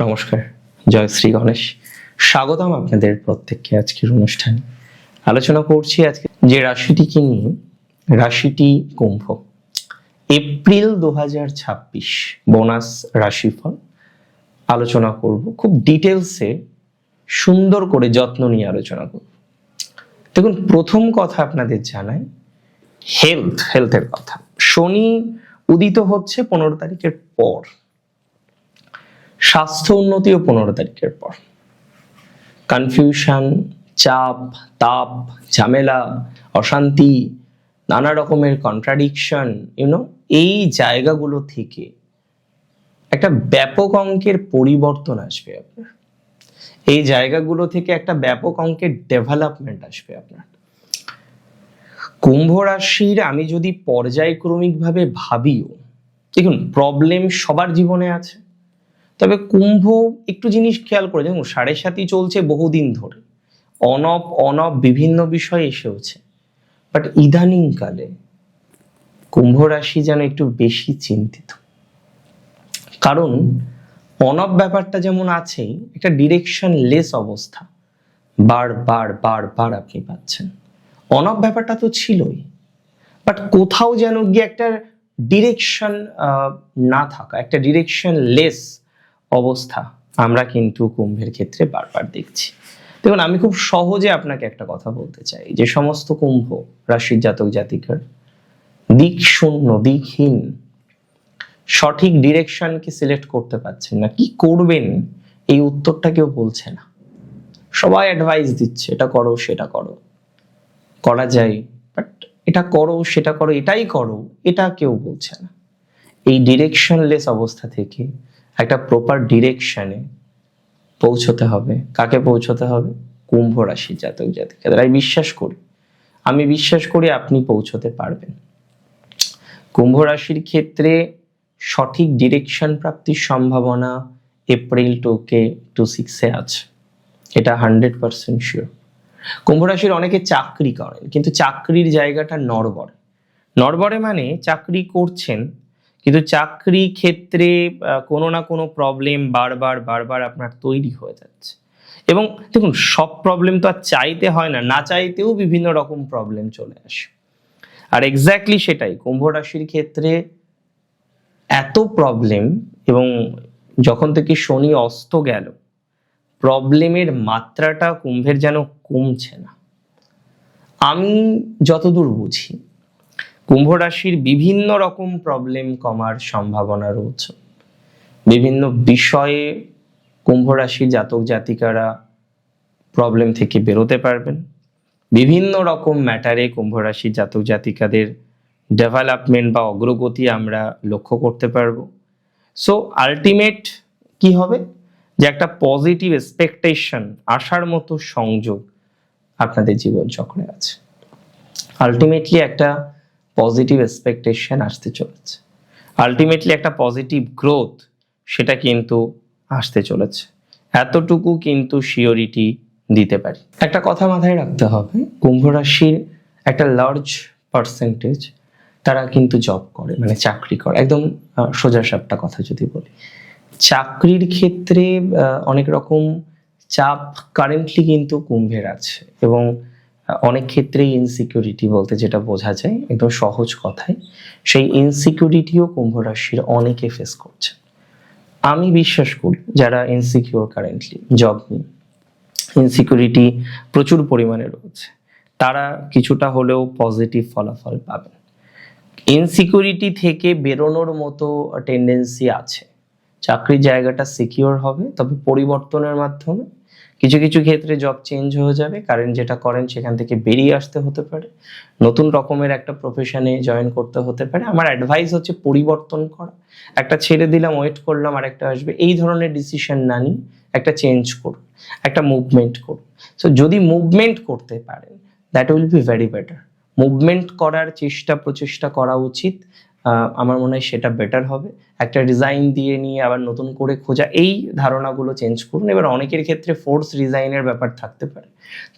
নমস্কার, জয় শ্রী গণেশ। স্বাগতম আপনাদের প্রত্যেককে আজকের অনুষ্ঠানে। আলোচনা করছি আজকে যে রাশিটিকে নিয়ে, রাশিটি কুম্ভ। এপ্রিল 2026 বোনাস রাশিফল আলোচনা করব, খুব ডিটেলসে সুন্দর করে যত্ন নিয়ে আলোচনা করব। দেখুন, প্রথম কথা আপনাদের জানাই হেলথের কথা। শনি উদিত হচ্ছে 15 তারিখের পর, স্বাস্থ্য উন্নতিও 15 তারিখের পর। কনফিউশন, চাপ, তাপ, ঝামেলা, অশান্তি, নানা রকমের কন্ট্রাডিকশন, এই জায়গাগুলো থেকে একটা ব্যাপক অঙ্কের পরিবর্তন আসবে আপনার। এই জায়গাগুলো থেকে একটা ব্যাপক অঙ্কের ডেভেলপমেন্ট আসবে আপনার। কুম্ভ রাশির আমি যদি পর্যায়ক্রমিকভাবে ভাবিও, দেখুন, প্রবলেম সবার জীবনে আছে, তবে কুম্ভ একটু জিনিস খেয়াল করে দেখুন, 7.5 চলছে বহুদিন ধরে, অনব বিভিন্ন বিষয় এসেওছে, বাট ইদানিং কালে কুম্ভ রাশি যেন একটু বেশি চিন্তিত। কারণ অনব ব্যাপারটা যেমন আছেই, একটা ডিরেকশন লেস অবস্থা বার আপনি পাচ্ছেন। অনব ব্যাপারটা তো ছিলই, বাট কোথাও যেন গিয়ে একটা ডিরেকশন না থাকা, একটা ডিরেকশন লেস অবস্থা আমরা কিন্তু কুম্ভের ক্ষেত্রে বারবার দেখছি। দেখুন, আমি খুব সহজে আপনাকে একটা কথা বলতে চাই, যে সমস্ত কুম্ভ রাশির জাতক জাতিকার দিক শূন্য, দিকহীন, সঠিক ডিরেকশনকে সিলেক্ট করতে পারছেন না, কি করবেন এই উত্তরটা কেউ বলছে না। সবাই অ্যাডভাইস দিচ্ছে, এটা করো, সেটা করো, করা যায়, বাট এটা করো, সেটা করো, এটাই করো, এটা কেউ বলছে না। এই ডিরেকশনলেস অবস্থা থেকে একটা প্রপার ডিরেকশনে পৌঁছতে হবে। কাকে পৌঁছতে হবে? কুম্ভ রাশির জাতক জাতিকাদের। আমি বিশ্বাস করি আপনি পৌঁছতে পারবেন। কুম্ভ রাশির ক্ষেত্রে সঠিক ডিরেকশন প্রাপ্তির সম্ভাবনা এপ্রিল 26 আছে, এটা 100% শিওর। কুম্ভ রাশির অনেকে চাকরি করেন, কিন্তু চাকরির জায়গাটা নড়বড়ে মানে চাকরি করছেন, কিন্তু চাকরি ক্ষেত্রে কোনো না কোনো প্রবলেম বারবার আপনার তৈরি হয়ে যাচ্ছে। এবং দেখুন, সব প্রবলেম তো আর চাইতে হয় না, না চাইতেও বিভিন্ন রকম প্রবলেম চলে আসে। আর এক্স্যাক্টলি সেটাই কুম্ভ রাশির ক্ষেত্রে এত প্রবলেম, এবং যখন থেকে শনি অস্ত গেল, প্রবলেমের মাত্রাটা কুম্ভের যেন কমছে না। আমি যতদূর বুঝি, কুম্ভ রাশির বিভিন্ন রকম প্রবলেম কমার সম্ভাবনা রয়েছে। বিভিন্ন বিষয়ে কুম্ভ রাশির জাতক জাতিকারা প্রবলেম থেকে বেরোতে পারবেন। বিভিন্ন রকম ম্যাটারে কুম্ভ রাশির জাতক জাতিকাদের ডেভেলপমেন্ট বা অগ্রগতি আমরা লক্ষ্য করতে পারবো। সো আলটিমেট কি হবে, যে একটা পজিটিভ এক্সপেকটেশন আসার মতো সংযোগ আপনাদের জীবন চক্রে আছে। আলটিমেটলি একটা পজিটিভ এক্সপেকটেশন আসতে চলেছে, আলটিমেটলি একটা পজিটিভ গ্রোথ সেটা কিন্তু আসতে চলেছে। এতটুকু কিন্তু শিওরিটি দিতে পারি। একটা কথা মাথায় রাখতে হবে, কুম্ভ রাশির একটা লার্জ পার্সেন্টেজ তারা কিন্তু জব করে, মানে চাকরি করে। একদম সোজাসাপটা কথা যদি বলি, চাকরির ক্ষেত্রে অনেক রকম চাপ কারেন্টলি কিন্তু কুম্ভের আছে, এবং অনেক ক্ষেত্রেই ইনসিকিউরিটি বলতে যেটা বোঝা যায় একদম সহজ কথায়, সেই ইনসিকিউরিটিও কুম্ভ রাশির অনেকে ফেস করছে। আমি বিশ্বাস করি যারা ইনসিকিউর কারেন্টলি জব নিয়ে, ইনসিকিউরিটি প্রচুর পরিমাণে রয়েছে, তারা কিছুটা হলেও পজিটিভ ফলাফল পাবেন। ইনসিকিউরিটি থেকে বেরোনোর মতো টেন্ডেন্সি আছে। চাকরির জায়গাটা সিকিউর হবে, তবে পরিবর্তনের মাধ্যমে কিছু কিছু ক্ষেত্রে জব চেঞ্জ হয়ে যাবে, কারণ যেটা করেন সেখান থেকে বেরিয়ে আসতে হতে পারে, নতুন রকমের একটা প্রফেশনে জয়েন করতে হতে পারে। আমার অ্যাডভাইস হচ্ছে পরিবর্তন করা। একটা ছেড়ে দিলাম, ওয়েট করলাম আর একটা আসবে, এই ধরনের ডিসিশন না নিয়ে একটা চেঞ্জ করুন, একটা মুভমেন্ট করুন। সো যদি মুভমেন্ট করতে পারেন, that will be very better. Movement করার প্রচেষ্টা করা উচিত, আমার মনে হয় সেটা বেটার হবে। একটা রিজাইন দিয়ে নিয়ে আবার নতুন করে খোঁজা, এই ধারণাগুলো চেঞ্জ করুন। এবার অনেকের ক্ষেত্রে ফোর্স রিজাইনের ব্যাপার থাকতে পারে,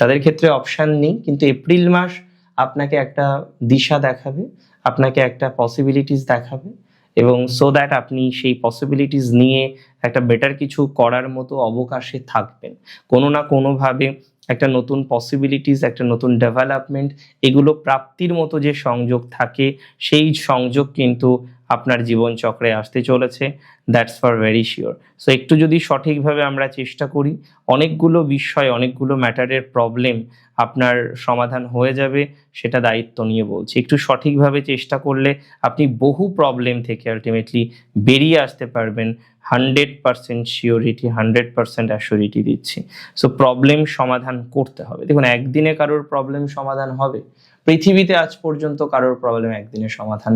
তাদের ক্ষেত্রে অপশান নেই, কিন্তু এপ্রিল মাস আপনাকে একটা দিশা দেখাবে, আপনাকে একটা পসিবিলিটিস দেখাবে, এবং সো দ্যাট আপনি সেই পসিবিলিটিস নিয়ে একটা বেটার কিছু করার মতো অবকাশে থাকবেন। কোনো না কোনোভাবে একটা নতুন পসিবিলিটিস, একটা নতুন ডেভেলপমেন্ট, এগুলো প্রাপ্তির মতো যে সংযোগ থাকে, সেই সংযোগ কিন্তু আপনার জীবনচক্রে আসতে চলেছে, that's for very sure. So একটু যদি সঠিকভাবে আমরা চেষ্টা করি, অনেকগুলো বিষয়, অনেকগুলো ম্যাটারের প্রবলেম আপনার সমাধান হয়ে যাবে, সেটা দায়িত্ব নিয়ে বলছি। একটু সঠিকভাবে চেষ্টা করলে আপনি বহু প্রবলেম থেকে আলটিমেটলি বেরিয়ে আসতে পারবেন। 100% শিওরিটি, 100% অ্যাসিওরিটি দিচ্ছি। সো প্রবলেম সমাধান করতে হবে। দেখুন, একদিনে কারোর প্রবলেম সমাধান হবে? পৃথিবীতে আজ পর্যন্ত কারোর প্রবলেম একদিনে সমাধান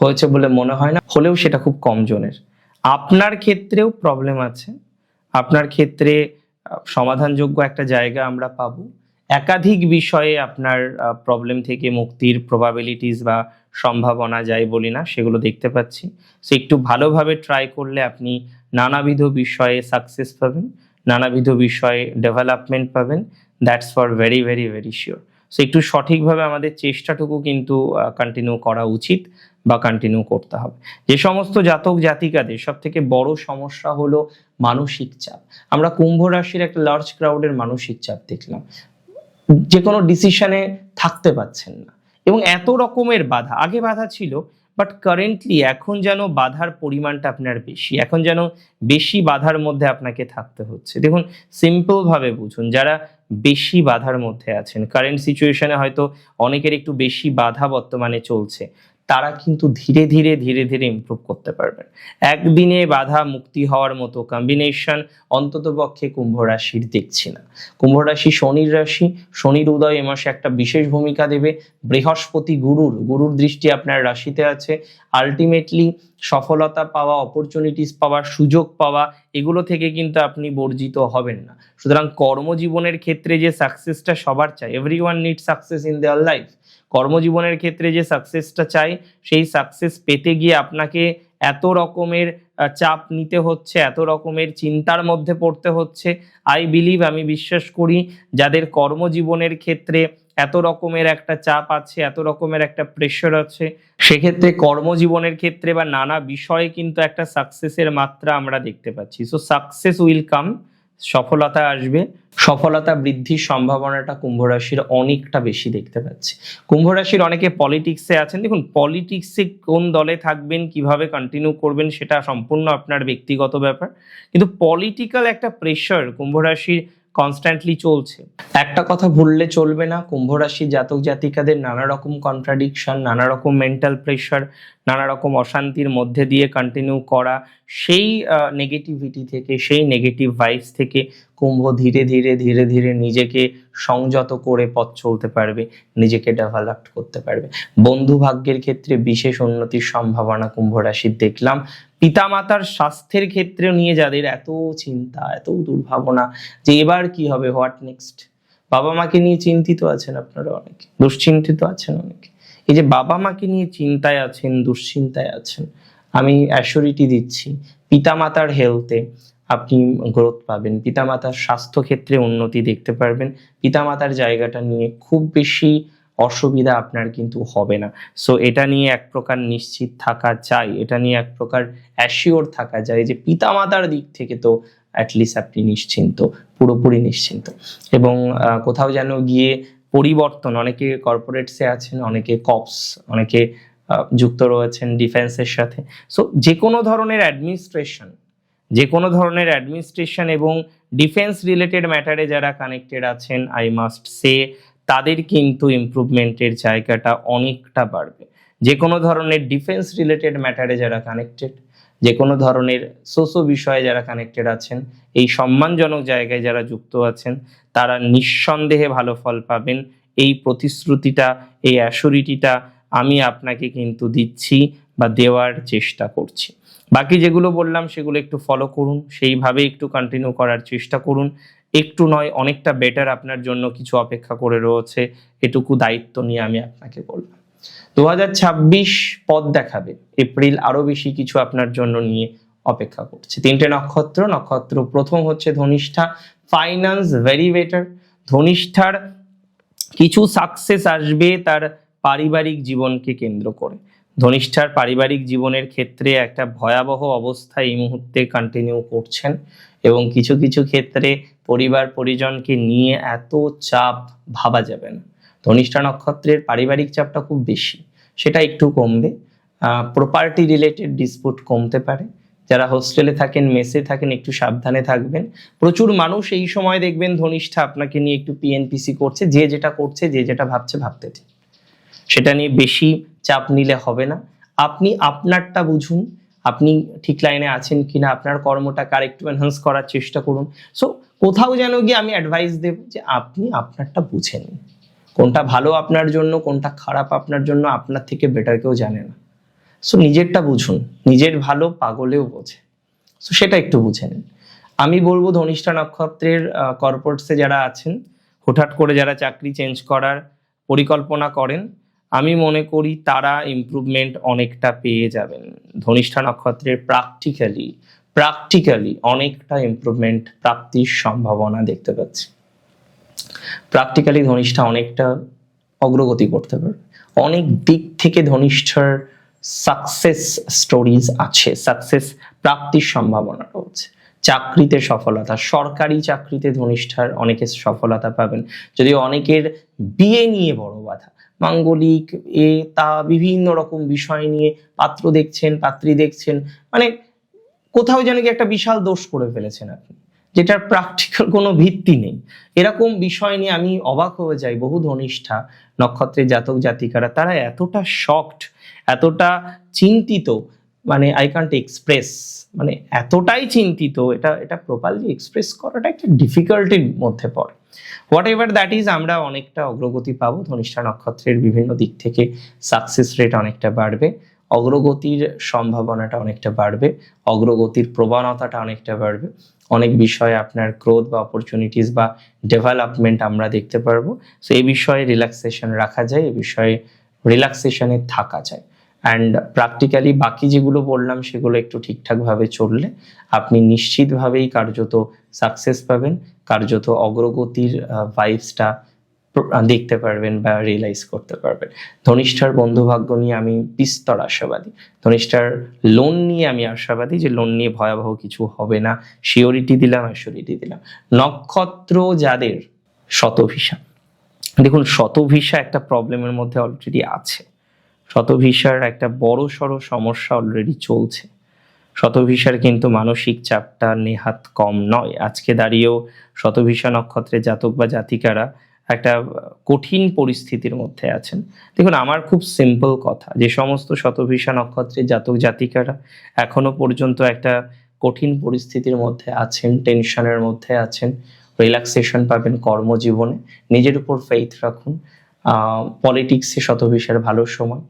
হয়েছে বলে মনে হয় না, হলেও সেটা খুব কম জনের। আপনার ক্ষেত্রেও প্রবলেম আছে, আপনার ক্ষেত্রে সমাধানযোগ্য একটা জায়গা আমরা পাবো। একাধিক বিষয়ে আপনার প্রবলেম থেকে মুক্তির প্রবাবিলিটিস বা সম্ভাবনা, যাই বলি না, সেগুলো দেখতে পাচ্ছি। সো একটু ভালোভাবে ট্রাই করলে আপনি নানাবিধ বিষয়ে সাকসেস পাবেন, নানাবিধ বিষয়ে ডেভেলপমেন্ট পাবেন, that's for very very very sure. So একটু সঠিকভাবে আমাদের চেষ্টাটুকু কিন্তু কন্টিনিউ করা উচিত বা কন্টিনিউ করতে হবে। যে সমস্ত জাতক জাতিকাদের সব থেকে বড় সমস্যা হলো মানসিক চাপ। আমরা কুম্ভ রাশির একটা লার্জ ক্রাউডের মানসিক চাপ দেখলাম, যে কোনো ডিসিশনে থাকতে পারছেন না, এবং এত রকমের বাধা। আগে বাধা ছিল, বাট কারেন্টলি এখন যেন বাধার পরিমাণটা আপনার বেশি, এখন যেন বেশি বাধার মধ্যে আপনাকে থাকতে হচ্ছে। দেখুন, সিম্পল ভাবে বুঝুন, যারা বেশি বাধার মধ্যে আছেন, কারেন্ট সিচুয়েশনে হয়তো অনেকের একটু বেশি বাধা বর্তমানে চলছে, তারা কিন্তু ধীরে ধীরে ধীরে ধীরে ইমপ্রুভ করতে পারবেন। একদিনে বাধা মুক্তি হওয়ার মতো কম্বিনেশন অন্তত পক্ষে কুম্ভ রাশির দেখছি না। কুম্ভ রাশি শনির রাশি, শনির উদয় এ মাসে একটা বিশেষ ভূমিকা দেবে। বৃহস্পতি গুরুর দৃষ্টি আপনার রাশিতে আছে। আলটিমেটলি সফলতা পাওয়া, অপরচুনিটিস পাওয়া, সুযোগ পাওয়া, এগুলো থেকে কিন্তু আপনি বর্জিত হবেন না। সুতরাং কর্মজীবনের ক্ষেত্রে যে সাকসেসটা সবার চাই, everyone need success in their life. কর্মজীবনের ক্ষেত্রে যে সাকসেসটা চাই, সেই সাকসেস পেতে গিয়ে আপনাকে এত রকমের চাপ নিতে হচ্ছে, এত রকমের চিন্তার মধ্যে পড়তে হচ্ছে। আমি বিশ্বাস করি, যাদের কর্মজীবনের ক্ষেত্রে এত রকমের একটা চাপ আছে, এত রকমের একটা প্রেশার আছে, সেক্ষেত্রে কর্মজীবনের ক্ষেত্রে বা নানা বিষয়ে কিন্তু একটা সাকসেসের মাত্রা আমরা দেখতে পাচ্ছি। সো সাকসেস উইল কাম, সফলতা আসবে, সফলতা বৃদ্ধির সম্ভাবনাটা কুম্ভ রাশির অনেকটা বেশি দেখতে পাচ্ছি। কুম্ভ রাশির অনেকে পলিটিক্সে আছেন। দেখুন, পলিটিক্সে কোন দলে থাকবেন, কিভাবে কন্টিনিউ করবেন, সেটা সম্পূর্ণ আপনার ব্যক্তিগত ব্যাপার, কিন্তু পলিটিক্যাল একটা প্রেশার কুম্ভ রাশির কনস্ট্যান্টলি চলছে। একটা কথা ভুললে চলবে না, কুম্ভ রাশির জাতক জাতিকাদের নানা রকম কন্ট্রাডিকশন, নানা রকম মেন্টাল প্রেশার, নানা রকম অশান্তির মধ্যে দিয়ে কন্টিনিউ করা, সেই নেগেটিভিটি থেকে, সেই নেগেটিভ ভাইবস থেকে কুম্ভ ধীরে ধীরে ধীরে ধীরে নিজেকে সংযত করে পথ চলতে পারবে, নিজেকে ডেভেলপ করতে পারবে। বন্ধু ভাগ্যের ক্ষেত্রে বিশেষ উন্নতির সম্ভাবনা কুম্ভ রাশির দেখলাম। পিতামাতার স্বাস্থ্যের ক্ষেত্রে নিয়ে যাদের এত চিন্তা, এত দুর্ভাবনা যে এবার কি হবে, হোয়াট নেক্সট, বাবা মাকে নিয়ে চিন্তিত আছেন আপনারা অনেকে, দুশ্চিন্তিত আছেন অনেকে। এই যে বাবা মাকে নিয়ে চিন্তায় আছেন, দুশ্চিন্তায় আছেন, আমি অ্যাসিওরিটি দিচ্ছি, পিতামাতার হেলথে আপনি গ্রোথ পাবেন, পিতামাতার স্বাস্থ্য ক্ষেত্রে উন্নতি দেখতে পারবেন। পিতামাতার জায়গাটা নিয়ে খুব বেশি অসুবিধা আপনার কিন্তু হবে না। সো এটা নিয়ে এক প্রকার নিশ্চিত থাকা যায়, এটা নিয়ে এক প্রকার অ্যাসিওর থাকা যায় যে পিতামাতার দিক থেকে তো অ্যাটলিস্ট আপনি নিশ্চিন্ত, পুরোপুরি নিশ্চিন্ত। এবং কোথাও যেন গিয়ে পরিবর্তন, অনেকে কর্পোরেটসে আছেন, অনেকে কপস, অনেকে যুক্ত রয়েছেন ডিফেন্সের সাথে। সো যে কোনো ধরনের অ্যাডমিনিস্ট্রেশন এবং ডিফেন্স রিলেটেড ম্যাটারে যারা কানেক্টেড আছেন, আই মাস্ট সে তাদের কিন্তু ইমপ্রুভমেন্টের জায়গাটা অনেকটা বাড়বে। যে কোনো ধরনের ডিফেন্স রিলেটেড ম্যাটারে যারা কানেক্টেড, যে কোনো ধরনের সোশো বিষয়ে যারা কানেক্টেড আছেন, এই সম্মানজনক জায়গায় যারা যুক্ত আছেন, তারা নিঃসন্দেহে ভালো ফল পাবেন। এই প্রতিশ্রুতিটা, এই অ্যাসিওরিটিটা আমি আপনাকে কিন্তু দিচ্ছি বা দেওয়ার চেষ্টা করছি। বাকি যেগুলো বললাম সেগুলো একটু ফলো করুন, সেইভাবে একটু কন্টিনিউ করার চেষ্টা করুন। একটু নয়, অনেকটা বেটার আপনার জন্য কিছু অপেক্ষা করে রয়েছে, এটুকু দায়িত্ব নিয়ে আমি আপনাকে বললাম। 2026 পথ দেখাবে, এপ্রিল আরো বেশি কিছু আপনার জন্য নিয়ে অপেক্ষা করছে। 3টে নক্ষত্র প্রথম হচ্ছে ধনিষ্ঠা, ফাইন্যান্স ভেরি বেটার। ধনিষ্ঠার কিছু সাকসেস আসবে তার পারিবারিক জীবনকে কেন্দ্র করে। ধনিষ্ঠার পারিবারিক জীবনের ক্ষেত্রে একটা ভয়াবহ অবস্থা এই মুহূর্তে কন্টিনিউ করছেন, এবং কিছু কিছু ক্ষেত্রে পরিবার পরিজনকে নিয়ে এত চাপ ভাবা যাবে না। ধনিষ্ঠা নক্ষত্রের পারিবারিক চাপটা খুব বেশি, সেটা একটু কমবে। প্রপার্টি রিলেটেড ডিসপুট কমতে পারে। যারা হোস্টেলে থাকেন, মেসে থাকেন, একটু সাবধানে থাকবেন। প্রচুর মানুষ এই সময় দেখবেন ধনিষ্ঠা আপনাকে নিয়ে একটু পিএনপিসি করছে, যে যেটা করছে, যে যেটা ভাবছে ভাবতে দিন, সেটা নিয়ে বেশি চাপ নিলে হবে না। আপনি আপনারটা বুঝুন, আপনি ঠিক লাইনে আছেন কিনা, আপনার কর্মটাকে আরেকটু এনহান্স করার চেষ্টা করুন। সো কোথাও যেন গিয়ে আমি অ্যাডভাইস দেব যে আপনি আপনারটা বুঝে নিন, কোনটা ভালো আপনার জন্য, কোনটা খারাপ আপনার জন্য, আপনার থেকে বেটার কেউ জানে না। সো নিজেরটা বুঝুন, নিজের ভালো পাগলেও বোঝে, সো সেটা একটু বুঝে নিন। আমি বলবো ধনিষ্ঠা নক্ষত্রের কর্পোরেটসে যারা আছেন, হুটহাট করে যারা চাকরি চেঞ্জ করার পরিকল্পনা করেন, আমি মনে করি তারা ইমপ্রুভমেন্ট অনেকটা পেয়ে যাবেন। ধনিষ্ঠা নক্ষত্রের প্র্যাকটিক্যালি অনেকটা ইমপ্রুভমেন্ট প্রাপ্তির সম্ভাবনা দেখতে পাচ্ছি। প্র্যাকটিক্যালি ধনিষ্ঠা অনেকটা অগ্রগতি করতে পারবে। অনেক দিক থেকে ধনিষ্ঠার সাকসেস স্টোরিজ আছে, সাকসেস প্রাপ্তির সম্ভাবনা রয়েছে। চাকরিতে সফলতা, সরকারি চাকরিতে ধনিষ্ঠার অনেকের সফলতা পাবেন। যদিও অনেকের বিয়ে নিয়ে বড় বাধা, মাঙ্গলিক তা বিভিন্ন রকম বিষয় নিয়ে পাত্র দেখছেন, পাত্রী দেখছেন, মানে কোথাও যেন কি একটা বিশাল দোষ করে ফেলেছেন আপনি, যেটার প্র্যাকটিক্যাল কোনো ভিত্তি নেই। এরকম বিষয় নিয়ে আমি অবাক হয়ে যাই। বহু ধনিষ্ঠা নক্ষত্রের জাতক জাতিকারা তারা এতটা শকড, এতটা চিন্তিত, মানে আই কান্ট এক্সপ্রেস, মানে এতটাই চিন্তিত, এটা প্রপারলি এক্সপ্রেস করাটা একটা ডিফিকাল্টির মধ্যে পড়ে। হোয়াট এভার দ্যাট ইজ, আমরা অনেকটা অগ্রগতি পাবো। ধনিষ্ঠা নক্ষত্রের বিভিন্ন দিক থেকে সাকসেস রেট অনেকটা বাড়বে, অগ্রগতির সম্ভাবনাটা অনেকটা বাড়বে, অগ্রগতির প্রবণতাটা অনেকটা বাড়বে। অনেক বিষয়ে আপনার গ্রোথ বা অপরচুনিটিস বা ডেভেলপমেন্ট আমরা দেখতে পারবো। সো এই বিষয়ে রিল্যাক্সেশন রাখা যায়, এই বিষয়ে রিল্যাক্সেশনে থাকা যায়। অ্যান্ড প্র্যাকটিক্যালি বাকি যেগুলো বললাম সেগুলো একটু ঠিকঠাকভাবে চললে আপনি নিশ্চিতভাবেই কার্যত সাকসেস পাবেন, কার্যত অগ্রগতির ভাইবসটা দেখতে পারবেন বা রিয়েলাইজ করতে পারবেন। ধনিষ্ঠার বন্ধুভাগ্য নিয়ে আমি বিস্তর আশাবাদী। ধনিষ্ঠার লোন নিয়ে আমি আশাবাদী যে লোন নিয়ে ভয়াবহ কিছু হবে না, শিওরিটি দিলাম, অ্যাসিওরিটি দিলাম। নক্ষত্র যাদের শতভিসা, দেখুন শতভিসা একটা প্রবলেমের মধ্যে অলরেডি আছে। শতভিসার একটা বড় সড়ো সমস্যা অলরেডি চলছে। শতভিসার কিন্তু মানসিক চাপটা নেহাত কম নয়। আজকে দাঁড়িয়েও শতভিসা নক্ষত্রের জাতক বা জাতিকারা একটা কঠিন পরিস্থিতির মধ্যে আছেন। দেখুন আমার খুব সিম্পল কথা, যে সমস্ত শতভিসা নক্ষত্রের জাতক জাতিকারা এখনো পর্যন্ত একটা কঠিন পরিস্থিতির মধ্যে আছেন, টেনশনের মধ্যে আছেন, রিল্যাক্সেশন পাবেন কর্মজীবনে, নিজের উপর ফেইথ রাখুন। পলিটিক্সে শতভিসার ভালো সময়,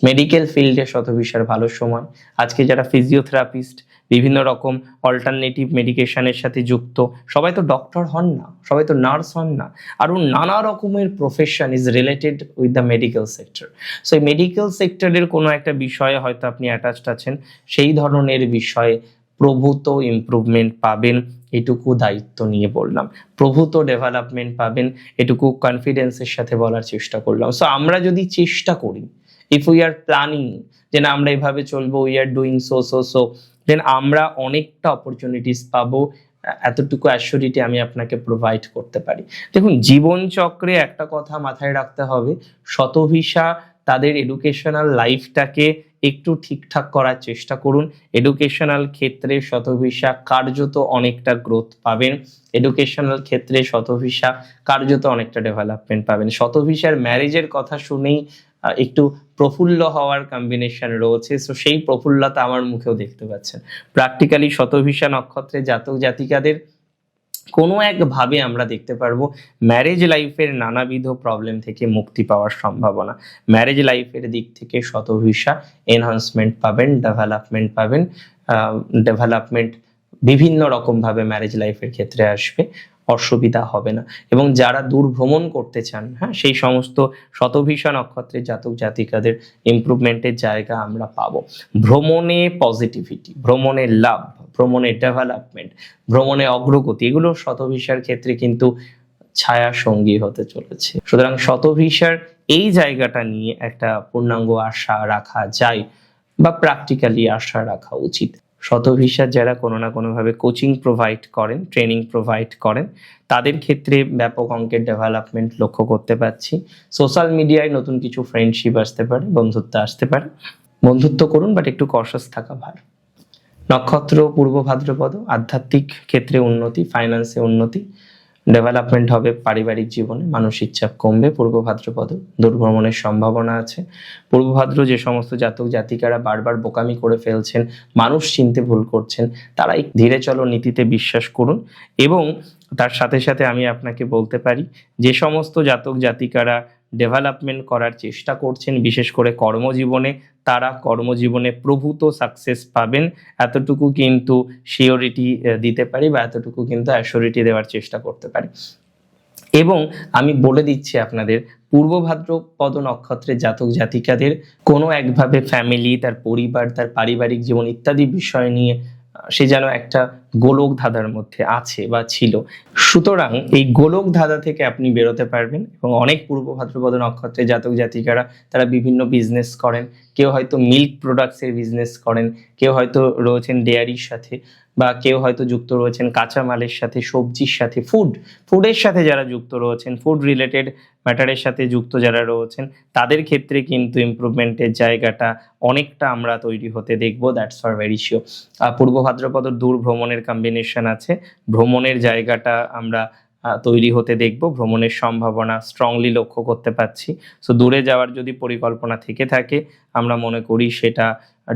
মেডিকেল ফিল্ডে শতভিসার ভালো সময়। আজকে যারা ফিজিওথেরাপিস্ট, বিভিন্ন রকম অল্টারনেটিভ মেডিকেশনের সাথে যুক্ত, সবাই তো ডক্টর হন না, সবাই তো নার্স হন না, আরও নানা রকমের profession is related with the medical sector. So এই মেডিকেল সেক্টরের কোনো একটা বিষয়ে হয়তো আপনি অ্যাটাচড আছেন, সেই ধরনের বিষয়ে প্রভূত ইমপ্রুভমেন্ট পাবেন, এটুকু দায়িত্ব নিয়ে বললাম। প্রভূত ডেভেলপমেন্ট পাবেন, এটুকু কনফিডেন্সের সাথে বলার চেষ্টা করলাম। সো আমরা যদি চেষ্টা করি, ইফ উই আর প্ল্যানিং যে না আমরা এভাবে চলবো, we are doing so then আমরা অনেকটা অপরচুনিটিস পাবো। এতটুকু অ্যাসিওরিটি আমি আপনাকে প্রোভাইড করতে পারি। দেখুন জীবন চক্রে একটা কথা মাথায় রাখতে হবে, শতভিসা তাদের এডুকেশনাল লাইফটাকে একটু ঠিকঠাক করার চেষ্টা করুন। এডুকেশনাল ক্ষেত্রে শতভিসা কার্যত অনেকটা গ্রোথ পাবেন, এডুকেশনাল ক্ষেত্রে শতভিসা কার্যত অনেকটা ডেভেলপমেন্ট পাবেন। শতভিসার ম্যারেজের কথা শুনেই একটু প্রফুল্ল হওয়ার কম্বিনেশন রয়েছে, সো সেই প্রফুল্লতা আমার মুখেও দেখতে পাচ্ছেন। প্র্যাকটিক্যালি শতভিসা নক্ষত্রে জাতক জাতিকাদের কোনো একভাবে আমরা দেখতে পারবো ম্যারেজ লাইফের নানাবিধ প্রবলেম থেকে মুক্তি পাওয়ার সম্ভাবনা। ম্যারেজ লাইফের দিক থেকে শতভিসা এনহান্সমেন্ট পাবেন, ডেভেলপমেন্ট পাবেন। ডেভেলপমেন্ট বিভিন্ন রকমভাবে ম্যারেজ লাইফের ক্ষেত্রে আসবে, অসুবিধা হবে না। এবং যারা দূর ভ্রমণ করতে চান, হ্যাঁ, সেই সমস্ত শতভিসা নক্ষত্রের জাতক জাতিকাদের ইমপ্রুভমেন্টের জায়গা আমরা পাবো। ভ্রমণে পজিটিভিটি, ভ্রমণে লাভ, ভ্রমণে ডেভেলপমেন্ট, ভ্রমণে অগ্রগতি, এগুলো শতভিসার ক্ষেত্রে কিন্তু ছায়া সঙ্গী হতে চলেছে। সুতরাং শতভিসার এই জায়গাটা নিয়ে একটা পূর্ণাঙ্গ আশা রাখা যায় বা প্র্যাকটিক্যালি আশা রাখা উচিত। শতভিসার যারা কোনো না কোনোভাবে কোচিং প্রোভাইড করেন, ট্রেনিং প্রোভাইড করেন, তাদের ক্ষেত্রে ব্যাপক অঙ্কের ডেভেলপমেন্ট লক্ষ্য করতে পারছি। সোশ্যাল মিডিয়ায় নতুন কিছু ফ্রেন্ডশিপ আসতে পারে, বন্ধুত্ব আসতে পারে। বন্ধুত্ব করুন, বাট একটু কশাস থাকা ভালো। নক্ষত্র পূর্ব ভাদ্রপদ, আধ্যাত্মিক ক্ষেত্রে উন্নতি, ফাইন্যান্সে উন্নতি, ডেভেলপমেন্ট হবে পারিবারিক জীবনে, মানসিক চাপ কমবে। পূর্ব ভাদ্রপদ দূরভ্রমণের সম্ভাবনা আছে। পূর্ব ভাদ্র যে সমস্ত জাতক জাতিকারা বারবার বোকামি করে ফেলছেন, মানুষ চিনতে ভুল করছেন, তারা এই ধীরে চলো নীতিতে বিশ্বাস করুন। এবং তার সাথে সাথে আমি আপনাকে বলতে পারি, যে সমস্ত জাতক জাতিকারা ডেভেলপমেন্ট করার চেষ্টা করছেন, বিশেষ করে কর্মজীবনে, তারা কর্মজীবনে প্রভূত সাকসেস পাবেন, এতটুকু কিন্তু শিওরিটি দিতে পারি, বা এতটুকু কিন্তু অ্যাসিওরিটি দেওয়ার চেষ্টা করতে পারি। এবং আমি বলে দিচ্ছি আপনাদের, পূর্ব ভাদ্রপদ নক্ষত্রের জাতক জাতিকাদের কোনো একভাবে ফ্যামিলি, তার পরিবার, তার পারিবারিক জীবন ইত্যাদি বিষয় নিয়ে সে যেন একটা গোলক ধাঁধার মধ্যে আছে বা ছিল। সুতরাং এই গোলক ধাঁধা থেকে আপনি বেরোতে পারবেন। এবং অনেক পূর্ব ভাদ্রপদ নক্ষত্রের জাতক জাতিকারা তারা বিভিন্ন বিজনেস করেন, কেউ হয়তো মিল্ক প্রোডাক্টসের বিজনেস করেন, কেউ হয়তো রয়েছেন ডেয়ারির সাথে, বা কেউ হয়তো যুক্ত রয়েছেন কাঁচামালের সাথে, সবজির সাথে, ফুডের সাথে যারা যুক্ত রয়েছেন, ফুড রিলেটেড ম্যাটারের সাথে যুক্ত যারা রয়েছেন, তাদের ক্ষেত্রে কিন্তু ইমপ্রুভমেন্টের জায়গাটা অনেকটা আমরা তৈরি হতে দেখবো। That's for very sure. পূর্ব ভাদ্রপদ দূর ভ্রমণের কম্বিনেশন আছে, ভ্রমণের জায়গাটা আমরা তৈরি হতে দেখব, ভ্রমণের সম্ভাবনা স্ট্রংলি লক্ষ্য করতে পাচ্ছি। সো দূরে যাওয়ার যদি পরিকল্পনা থেকে থাকে, আমরা মনে করি সেটা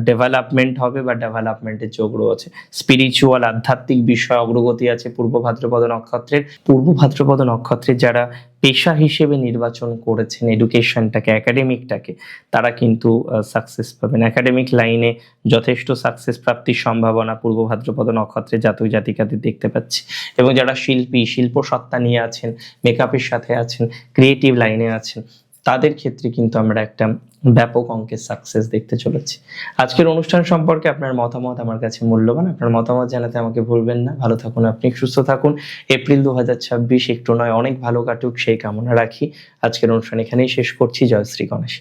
ডেভেলপমেন্ট হবে বা ডেভেলপমেন্টের যোগ রয়েছে। স্পিরিচুয়াল, আধ্যাত্মিক বিষয় অগ্রগতি আছে পূর্ব ভাদ্রপদ নক্ষত্রের। পূর্ব ভাদ্রপদ নক্ষত্রের যারা পেশা হিসেবে নির্বাচন করেছেন এডুকেশনটাকে, একাডেমিকটাকে, তারা কিন্তু সাকসেস পাবেন। একাডেমিক লাইনে যথেষ্ট সাকসেস প্রাপ্তির সম্ভাবনা পূর্ব ভাদ্রপদ নক্ষত্রের জাতক জাতিকাদের দেখতে পাচ্ছি। এবং যারা শিল্পী, শিল্প সত্তা নিয়ে আছেন, মেকআপের সাথে আছেন, ক্রিয়েটিভ লাইনে আছেন, তাদের ক্ষেত্রে কিন্তু আমরা একটা ব্যাপক অঙ্কের সাকসেস দেখতে চলেছি। আজকের অনুষ্ঠান সম্পর্কে আপনার মতামত আমার কাছে মূল্যবান। আপনার মতামত জানাতে আমাকে ভুলবেন না। ভালো থাকুন, আপনি সুস্থ থাকুন। এপ্রিল 2026 একটু নয় অনেক ভালো কাটুক সেই কামনা রাখি। আজকের অনুষ্ঠান এখানেই শেষ করছি। জয় শ্রী গণেশ।